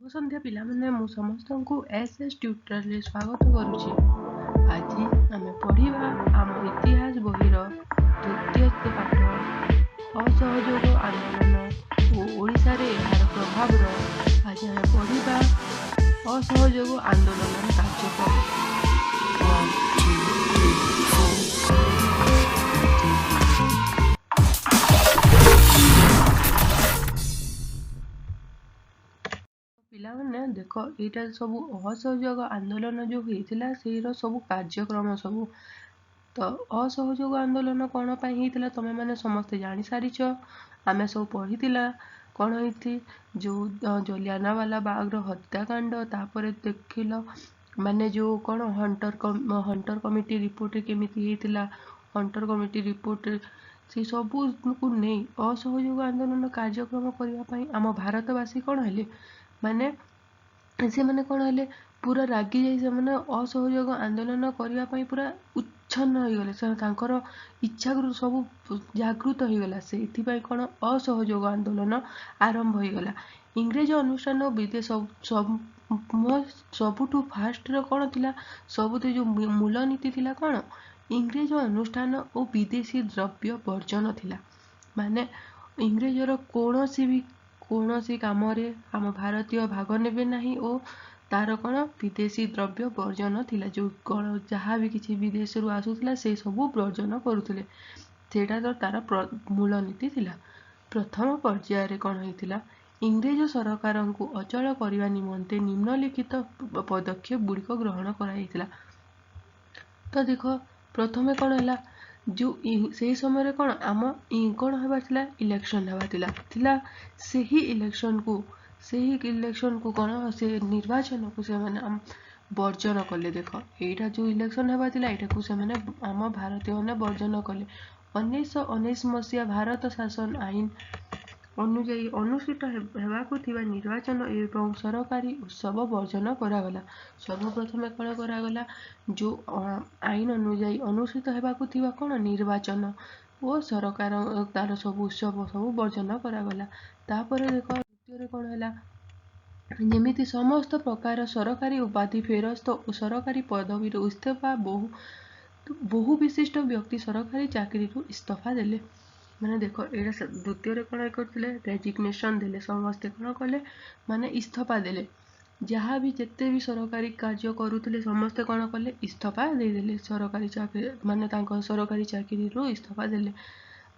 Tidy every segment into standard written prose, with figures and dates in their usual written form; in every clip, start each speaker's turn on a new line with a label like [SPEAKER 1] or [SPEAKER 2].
[SPEAKER 1] शुभ संध्या पिलाମାନେ ମୁଁ ସମସ୍ତଙ୍କୁ SS tutorial स्वागत करुछि। आज आमे पढ़िबा आम इतिहास बहिर द्वितीय पाठ असहयोग आंदोलन ओ ओडिसा रे एहार प्रभाव रो। आज आमे पढ़िबा असहयोग आंदोलन कार्यक्रम। पिलाମାନେ देख एटा सब असहयोग आंदोलन जो होइतिला सेरो सब कार्यक्रम सब तो असहयोग आंदोलन कोन पई होइतिला तमे माने समस्त जानि सारिछ। आमे सब पढ़ितिला कोन होइति जो जलियाना वाला बाग रो हत्याकांड तापरे देखिलो माने जो कोन हंटर कमिटी रिपोर्ट केमिति होइतिला। हंटर कमिटी रिपोर्ट से सब को नै असहयोग आंदोलन कार्यक्रम करिया पई आम भारतवासी कोन हेले माने से माने कोन हेले पूरा रागी जाई से माने असहयोग आंदोलन करिया पई पूरा उच्छन्न होई गेले। से तांकर इच्छा सब जागृत होई गेला। सेथि पई कोन असहयोग आंदोलन आरंभ होई गेला। इंग्रेज अनुष्ठान विदेश सब सबुठु फास्ट रो कोन थिला सबुते जो मूल नीति थिला कोन इंग्रेज अनुष्ठान और विदेशी द्रव्य वर्जन थिला। माने इंग्रेज रो कोनोसी काम रे आम भारतीय भाग नेबे नाही ओ तार कोन विदेशी द्रव्य वर्जन थिला। जो कोन जहा भी किछि विदेश रु आसुथिला से सब वर्जन करूथिले सेटा तो तार मूल नीति थिला। प्रथम पर्याय रे कोन होइतिला इंग्रेज सरकार को अचल करबा निमंते निम्नलिखित पदक्षेप गुड़िक ग्रहण कराइतिला। तो देखो प्रथमे कोन हला जो से समय रे कोन आम कोन हेबा थिला इलेक्शन हेबा थिला सेही इलेक्शन को कोन से निर्वाचन को से माने वर्जन कले। देखो एटा जो इलेक्शन हेबा थिला एटा को से माने आम भारतीय माने वर्जन कले। 1919 मसिया भारत शासन आईन अनुଯାयी अनुष्ठित हेबाकु थिबा निर्वाचन एवं सरकारी उत्सव वर्जन करागला। सर्वप्रथम कोन करागला जो आईन अनुଯାयी अनुष्ठित हेबाकु थिबा कोन निर्वाचन ओ सरकार तार सब उत्सव सब वर्जन करागला। तापर देखो द्वितीय रे कोन हला जेमिति समस्त प्रकार सरकारी उपाधि फेरस्त और सरकारी पदवी रो इस्तीफा बहु विशिष्ट व्यक्ति सरकारी चाकरी रो इस्तीफा देले। माने देखो एटा द्वितीय रे कोन करथिले रेजिग्नेशन देले समस्त कोन कले माने इस्तीफा देले। जहाँ भी जिते भी सरकारी कार्य करूथिले समस्त कोन कले इस्तीफा दे देले सरकारी चाकरी माने तांको सरकारी चाकरी रो इस्तीफा देले।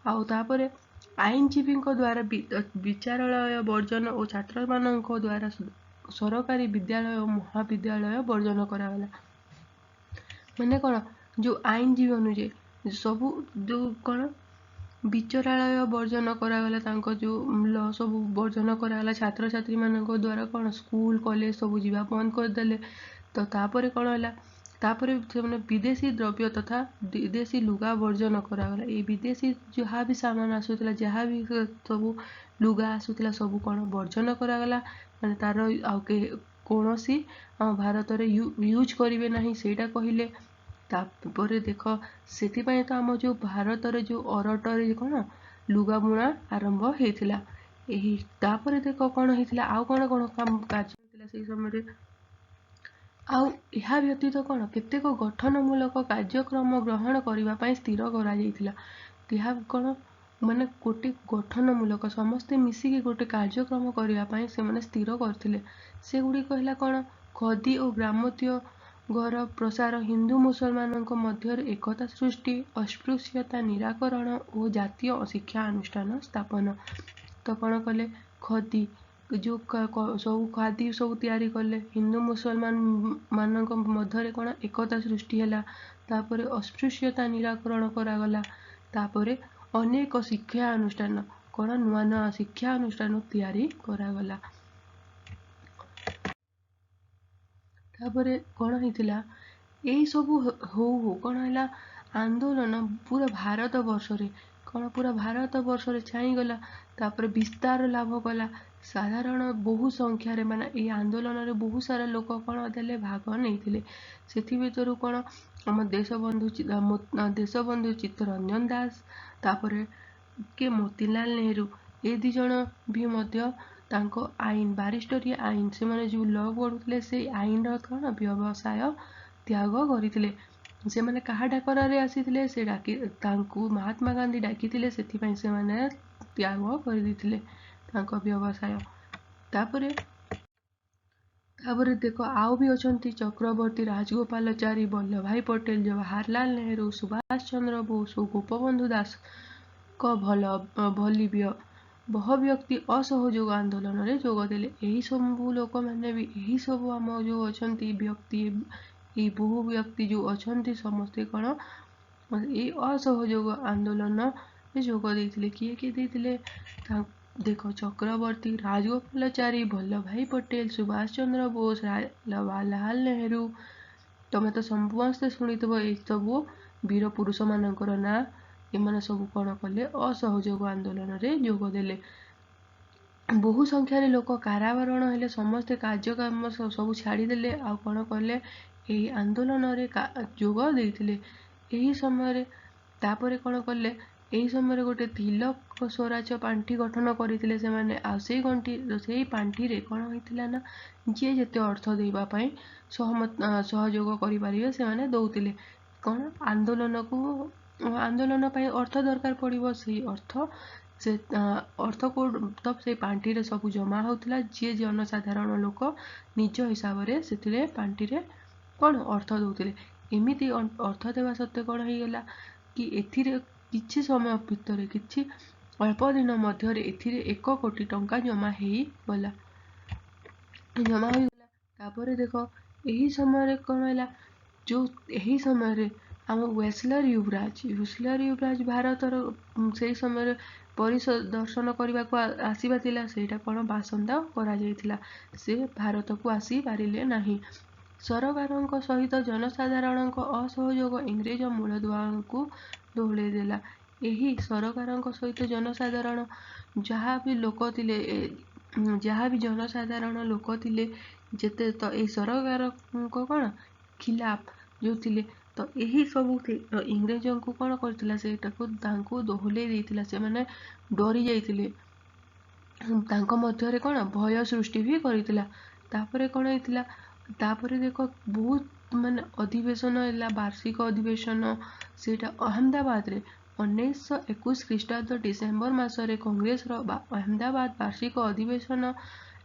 [SPEAKER 1] आउ तापरे आईनजीवी द्वारा विचारालय वर्जन और छात्र मानक द्वारा सरकारी विद्यालय और महाविद्यालय वर्जन करागला। माने कोन जो आईनजीवी अनुଯାयी सबु जो कोन विचारालय वर्जन करागला तांको जो ल सब वर्जन करागला। छात्र छात्री मानक द्वारा कोन स्कूल कॉलेज सब जीवा बंद कर देले। तो तापरे कोन हला तापरे विदेशी द्रव्य तथा विदेशी लुगा वर्जन करागला। ए विदेशी जहा भी सामान आसुतला जहा भी सब लुगा आसुतला सब कोन वर्जन करागला। माने तार आउ के कोनोसी भारत रे यूज करिवे नाही सेटा कहिले। तापरे देखो सेति पय तो हम जो भारत रे जो अरट रे कोन लुगा बुणा आरंभ हेतिला। एही तापरे देखो कोन हेतिला आउ कोन काम कार्य हेतिला सेही समय रे आउ एहा व्यतीत कोन केतेक गठनमूलक कार्यक्रम ग्रहण करिबा पय स्थिर करा जायतिला। एहा कोन माने कोटी गठनमूलक समस्ते मिसी के गोटे कार्यक्रम करिबा पय से माने स्थिर करथिले। से गुडी कहला कोन खदी और ग्रामोद्योग घर प्रसार हिंदू मुसलमान मध्य एकता सृष्टि अस्पृश्यता निराकरण और जातीय शिक्षा अनुष्ठान स्थापन। तो कौन कले खदी जो सब खादी सब तैयारी कले हिंदू मुसलमान मानक मध्य कौन एकता सृष्टि है। तापर अस्पृश्यता निराकरण करागला। तापर अनेक शिक्षा अनुष्ठान कौन नुआ नुआ शिक्षा अनुष्ठान तैयारी करागला। तापरे कौन होइतिला एई सब हो कौन हैला आंदोलन पूरा भारत वर्ष रे कौन पूरा भारत वर्ष रे छाई गला। तापर विस्तार लाभ कला। साधारण बहु संख्या रे माने ए आंदोलन रे बहुत सारा लोक कौन देले भाग नैथिले। सेथि भितर कौन हम देशबंधु चित्तरंजन दास तापर के मोतीलाल नेहरू ए दी जण भी मध्य आईन बारिस्टरीय आईन से माने जो लॉ पढ़ुले से आईन कौन व्यवसाय त्याग करथिले। से माने कहा डाकरारे आसीथिले से डाकी तांकू महात्मा गांधी डाकिथिले सेथिपई से माने त्याग कर दिथिले तांको व्यवसाय। तापरे देख आउ भी अछंती चक्रवर्ती राजगोपालाचारी वल्लभ भाई पटेल जवाहरलाल नेहरू सुभाष चंद्र बोस और गोपबंधु दास को भली बहु व्यक्ति असहयोग आंदोलन रे जोग देले। एही सब लोक माने भी एही सब आम जो अछंती व्यक्ति ये बहु व्यक्ति जो अछंती समस्ते कौन ये असहयोग आंदोलन रे जोग देथिले। किए देथिले देख चक्रवर्ती राजगोपालाचारी वल्लभ भाई पटेल सुभाष चंद्र बोस जवाहरलाल नेहरू तमे तो समस्ते शुणिथबो ए सब वीर पुरुष मानकर ना एमाने सब कौन कले असहयोग आंदोलन रे जोग देले। बहु संख्यार लोक कारावरण हेले समस्ते कार्यक्रम सब छाड़ीदेले आ कौन कले यही आंदोलन रे जोग देथिले। एही समय तापरे कौन कले एही समय गोटे तिलक स्वराज पांठी गठन करथिले से माने आ सेई पांठी रे कौन होइथिला ना जे जेते अर्थ देबा पई सहयोग करि पारिबे से माने दउतिले। कौन आंदोलन पई अर्थ दरकार पड़िबो सेई अर्थ को तब से पांठी रे सब जमा होतिला जे जनसाधारण लोक निज हिसाब रे सेतिले पांठी रे कौन अर्थ दउतिले। एमिति अर्थ देवा सत्ते कौन होइगला कि एथिरे किछि समय भितर किछि अल्प दिन मध्य एथिरे 1 कोटी टंका जमा होइगला। तापरे देख यही समय कौन है जो यही समय आम वेस्लर युवराज भारतर से समय परिदर्शन करने को आसवा सेटा कौन बासंदा करा जायतिला से भारत को आसी पारिले नाही। सरकार सहित जनसाधारण असहयोग इंग्रेज मूलदुआ को दोहले देला। यही सरकार सहित जनसाधारण जहाँ भी लोक थिले जहाँ भी जनसाधारण लोक थिले जेते तो ए सरकार को कौन खिलाफ जो थिले तो यही सब इंग्रेज को कौन करथिला सेटाको तांको दोहले देथिला। से माने डरी जाइथिले तांको मध्यरे कौन भय सृष्टि भी करिथिला। तापरे कौन होइथिला तापरे देख बहुत माने अधिवेशन हैला वार्षिक अधिवेशन सेटा अहमदाबाद रे 1921 ख्रीष्टाब्द डिसेम्बर मासरे कांग्रेस रो अहमदाबाद वार्षिक अधिवेशन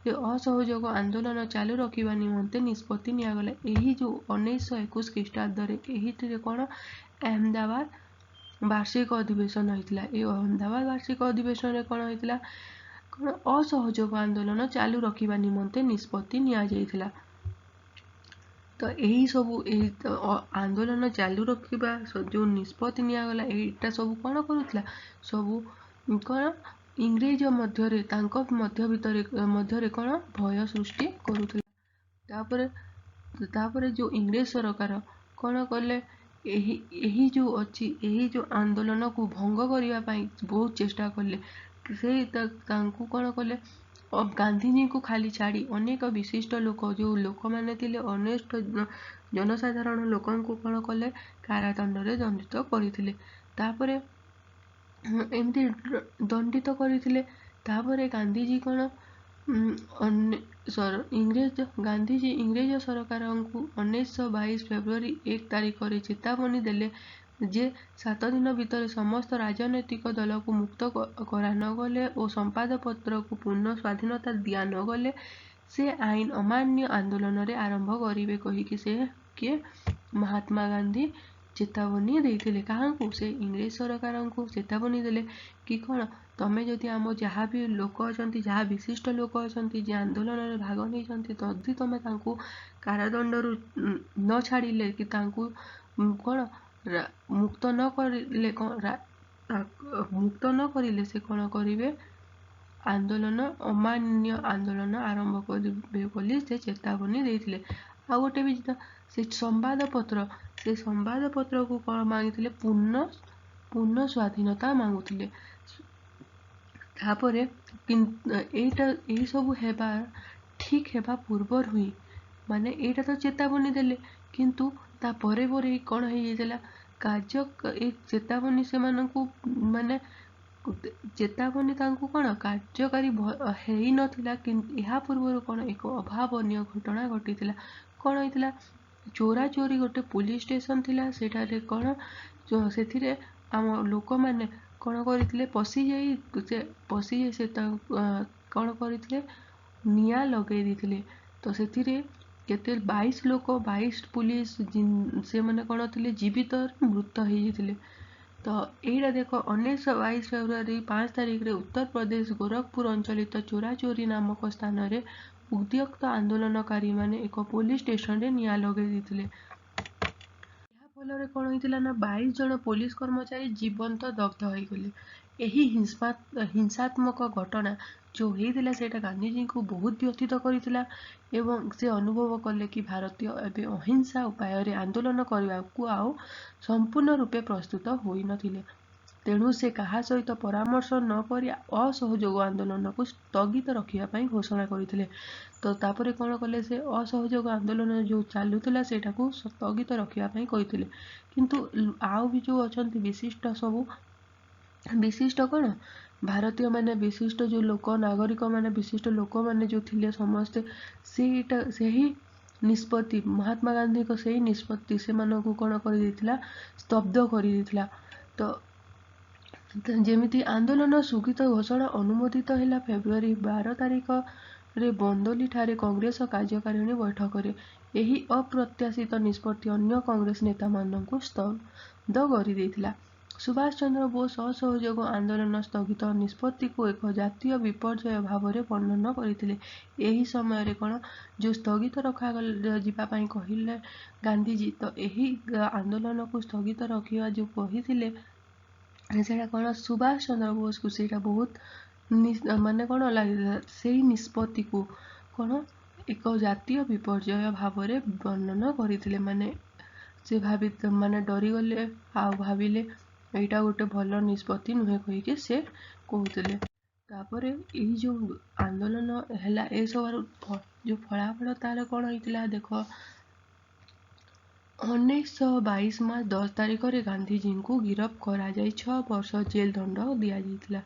[SPEAKER 1] असहयोग आंदोलन चालू रखा निमंते निष्पत्ति नियागला। यही जो 1921 ख्रीष्टाब्द रे कौन अहमदाबाद वार्षिक अधिवेशन होइतिला। ए अहमदाबाद वार्षिक अधिवेशन रे कौन होइतिला कौन असहयोग आंदोलन चालू रखा निमंते निष्पत्ति निया जाइतिला। तो यही सब आंदोलन चालू रखा जो निष्पत्ति नियागला एटा सब कौन करुथिला सब कौन इंग्रेज मध्यरे तांको मध्यरे कौन भय सृष्टि करुथिला। तापरे जो इंग्रेज सरकार कौन कले यही जो अच्छी यही जो आंदोलन को भंग करने पाई बहुत चेष्टा कले से तांको कौन कले गांधी जी को खाली छाड़ी अनेक विशिष्ट लोक जो लोक माने थिले अनेक जनसाधारण लोकन को कौन कले कारादंड रे दंडित करथिले। तापरे एमती दंडित करथिले। तापरे गांधीजी कौन गांधीजी इंग्रेज सरकार को 1922 फेब्रुआरी 1 तारिख रे चेतावनी देले जे 7 दिन भीतर समस्त राजनैतिक दल को मुक्त करा न गले और संपाद पत्र को पूर्ण स्वाधीनता दिया न गले से आईन अमान्य आंदोलन रे आरंभ करिवे कहिकि से के महात्मा गांधी चेतावनी देइथिले। काहांकु से इंग्रेज सरकार को चेतावनी देले कि कौन तमे जदि आम जहाँ भी लोक अछंती जहाँ विशिष्ट लोक अछंती जे आंदोलन रे भाग नै छंती तदि तमे तांकु कारादंड रु न छाड़िले कि तांकु कौन मुक्त न करिले से कौन करिवे आंदोलन अमान्य आंदोलन आरंभ करिवे बोली से चेतावनी देइथिले। आ गोटे भी से संवाद पत्र को कौन मांगिथिले पूर्ण स्वाधीनता मांगुथिले। तापरे यही सब हेबा ठीक हेबा पूर्वर हुई माने एटा तो चेतावनी देले किंतु ता परे कौन हो जाइतिला कार्य एक चेतावनी से मानकु माने चेतावनी तांकु कौन कार्यकारी हेई नथिला या पूर्व कौन एक अभावनीय घटना घटी कौन होता चोरा चोरी गोटे पुलिस स्टेशन थिला सेठारे कौन से आम लोक मैंने कौन करते पशि से कौन करते निया लगे देते तो से केते 22 लोक 22 पुलिस से मैंने कौन थे जीवित मृत होते तो यहीटा देख 1922 फेब्रुआरी 5 तारिख रे उत्तर प्रदेश गोरखपुर अंचलित चोरा चोरी नामक स्थान रे उद्यक्त आंदोलनकारी माने एक पुलिस स्टेशन रे निया लगे देते फल कौन होता ना 22 जन पुलिस कर्मचारी जीवंत दग्ध हो गले। यही हिंसात्मक घटना जो होता से गांधीजी को बहुत व्यथित करथिला एवं से अनुभव कले कि भारतीय एवं अहिंसा उपाय रे आंदोलन करने को आओ संपूर्ण रूपे प्रस्तुत होई नथिले तेणु से कहा सहित परामर्श न करी असहयोग आंदोलन को स्थगित रखा घोषणा करते तो तापर कौन कले से असहयोग आंदोलन जो चलूला से स्थगित रखापी कहते किंतु आउ भी जो अच्छा विशिष्ट सबू विशिष्ट कौन भारतीय माने विशिष्ट जो लोक नागरिक माने विशिष्ट लोक माने जो थिले समस्ते से ही निष्पत्ति महात्मा गांधी को सही निष्पत्ति से मानक कौन कर स्तब्ध कर तो जेमिति आंदोलन स्थगित घोषणा अनुमोदित है फेब्रुआरी 12 तारिख रे बंदोली ठारे कांग्रेस कार्यकारिणी बैठक रे यही अप्रत्याशित निष्पत्ति अन्य कांग्रेस नेता मानक स्तब्ध कर देथिला। सुभाष चंद्र बोस असहयोग आंदोलन स्थगित निष्पत्ति को एक जातीय विपर्यय भाव में वर्णन करते यही समय रे कौन जो स्थगित रखा जावाई कहले गांधीजी तो यही आंदोलन को स्थगित रखा जो कही से कौन सुभाष चंद्र बोस को से बहुत माने कौन लगे से निष्पत्ति को कौन एक जातीय विपर्यय भाव में वर्णन करते माने से भावी माने डरीगले आ भाविले यहाँ गोटे भल निष्पत्ति नुहे कहीकि से कहते तापर यही जो आंदोलन है ए सब जो फलाफल तार कौन होता देख 1922 मार्च 10 तारिख रे गांधीजी को गिरफ्त करा 6 वर्ष जेल दंड दि जाइथिला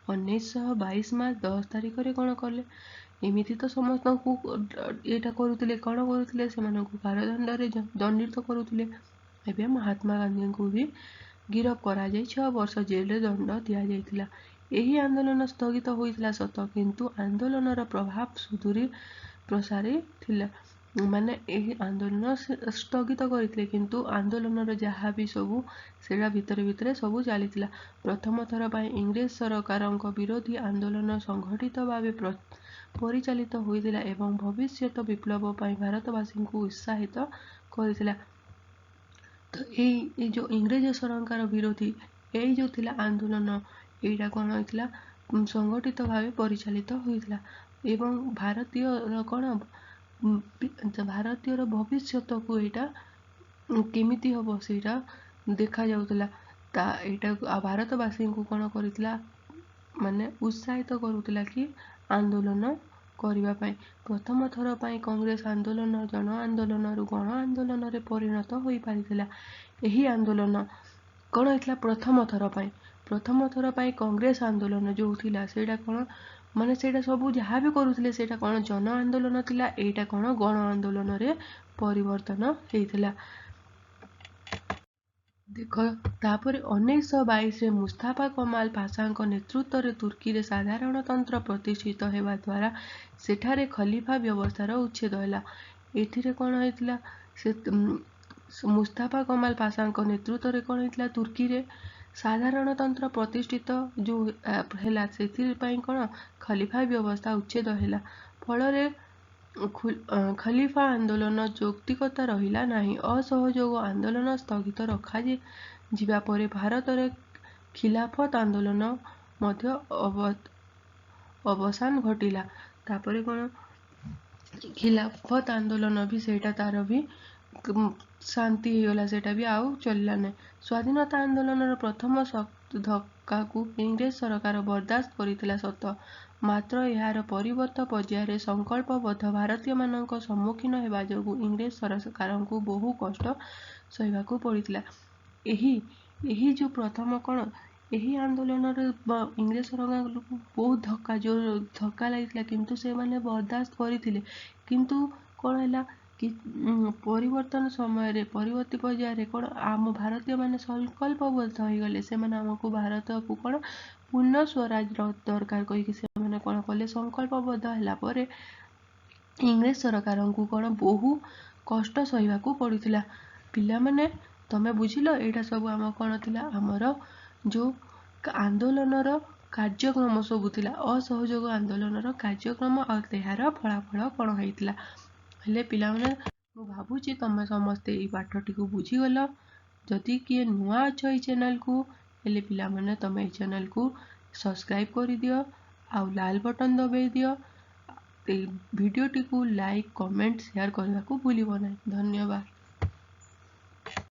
[SPEAKER 1] 1922 मार्च 10 तारिख रे कौन कले एमिति तो समस्त को एटा करुले कौन करुले से कारादंड रे दंडित करुले एबे महात्मा गांधी को भी गिरफ्त करा 6 वर्ष जेल रे दंड दि जाइथिला। यही आंदोलन स्थगित होइथिला सत किंतु आंदोलन प्रभाव सुदूरी प्रसारी थिला माने यही आंदोलन स्थगित करते किंतु आंदोलन जहाँ भी सबू से भितर सबू चली प्रथम थर पर इंग्रेज सरकार विरोधी आंदोलन संगठित भाव परिचालित होता एवं भविष्यत विप्लव पर भारतवासी को उत्साहित करथिला। तो ये जो इंग्रेज सरकार विरोधी यही जो थिला आंदोलन यहाँ कौन होता संगठित भाव परिचालित होता एवं भारतीय कौन भारतीय भविष्यत को यहाँ केमिति हम से देखा जाउतला यहाँ भारतवासी को कौन करथिला माने उत्साहित करुला कि आंदोलन करने प्रथम थर पर कांग्रेस आंदोलन जन आंदोलन गण आंदोलन रे परिणत हो पारिथिला। यही आंदोलन कौन होता प्रथम थर पर कांग्रेस आंदोलन जो थिला सेटा कौन माने सेटा सब जहाँ भी करुले सेटा कौन जन आंदोलन थिला एटा कौन गण आंदोलन रे परिवर्तन होता देख तापर 1922 रे मुस्ताफा कमाल पाशा नेतृत्व रे तुर्की रे साधारणतंत्र प्रतिष्ठित हेबा द्वारा सेठारे खलीफा व्यवस्थार उच्छेद है एथिरे कौन होता से मुस्ताफा कमाल पाशा नेतृत्व रे कौन होता तुर्की रे साधारणतंत्र प्रतिष्ठित जो है से कौन खलीफा व्यवस्था उच्छेद है फल खलीफा आंदोलन यौक्तिकता रहिला नहीं असहयोग आंदोलन स्थगित रखा जिबा परे भारत रे खिलाफत आंदोलन मध्य अवसान घटिला तापरे कौन खिलाफत आंदोलन भी सेटा तार भी शांति होगला सेटा भी आउ चलला नहीं स्वाधीनता आंदोलन प्रथम धक्का को इंग्रेज सरकार बर्दाश्त करथिला सत मात्र यार परिवर्त पर्यायर संकल्पबद्ध भारतीय मानक सम्मुखीन हेबा जोगु इंग्रेज सरकार को बहु कष्ट सहवाकू पड़िथिला। यही जो प्रथम कौन ଏହି ଆନ୍ଦୋଳନରେ ଇଂରେଜ ସରକାରଙ୍କୁ ବହୁତ ଧକ୍କା ଲାଗିଥିଲା, କିନ୍ତୁ ସେମାନେ ବରଦାସ୍ତ କରିଥିଲେ। କିନ୍ତୁ କ'ଣ ହେଲା କି ପରିବର୍ତ୍ତନ ସମୟରେ ପରବର୍ତ୍ତୀ ପର୍ଯ୍ୟାୟରେ କ'ଣ ଆମ ଭାରତୀୟମାନେ ସଂକଳ୍ପବଦ୍ଧ ହୋଇଗଲେ। ସେମାନେ ଆମକୁ ଭାରତକୁ କ'ଣ ପୂର୍ଣ୍ଣ ସ୍ୱରାଜ ଦରକାର କହିକି ସେମାନେ କ'ଣ କଲେ, ସଂକଳ୍ପବଦ୍ଧ ହେଲା ପରେ ଇଂରେଜ ସରକାରଙ୍କୁ କ'ଣ ବହୁ କଷ୍ଟ ସହିବାକୁ ପଡ଼ୁଥିଲା। ପିଲାମାନେ ତମେ ବୁଝିଲ, ଏଇଟା ସବୁ ଆମ କ'ଣ ଥିଲା, ଆମର ଯେଉଁ ଆନ୍ଦୋଳନର କାର୍ଯ୍ୟକ୍ରମ ସବୁ ଥିଲା, ଅସହଯୋଗ ଆନ୍ଦୋଳନର କାର୍ଯ୍ୟକ୍ରମ ଆଉ ଏହାର ଫଳାଫଳ କ'ଣ ହେଇଥିଲା। ହେଲେ ପିଲାମାନେ, ମୁଁ ଭାବୁଛି ତମେ ସମସ୍ତେ ଏଇ ପାଠଟିକୁ ବୁଝିଗଲ। ଯଦି କିଏ ନୂଆ ଅଛ ଏଇ ଚ୍ୟାନେଲକୁ, ହେଲେ ପିଲାମାନେ ତମେ ଏଇ ଚ୍ୟାନେଲକୁ ସବସ୍କ୍ରାଇବ୍ କରିଦିଅ ଆଉ ଲାଲ ବଟନ୍ ଦବାଇ ଦିଅ। এই ଭିଡ଼ିଓଟିକୁ ଲାଇକ୍, କମେଣ୍ଟ, ସେୟାର କରିବାକୁ ଭୁଲିବ ନାହିଁ। ଧନ୍ୟବାଦ।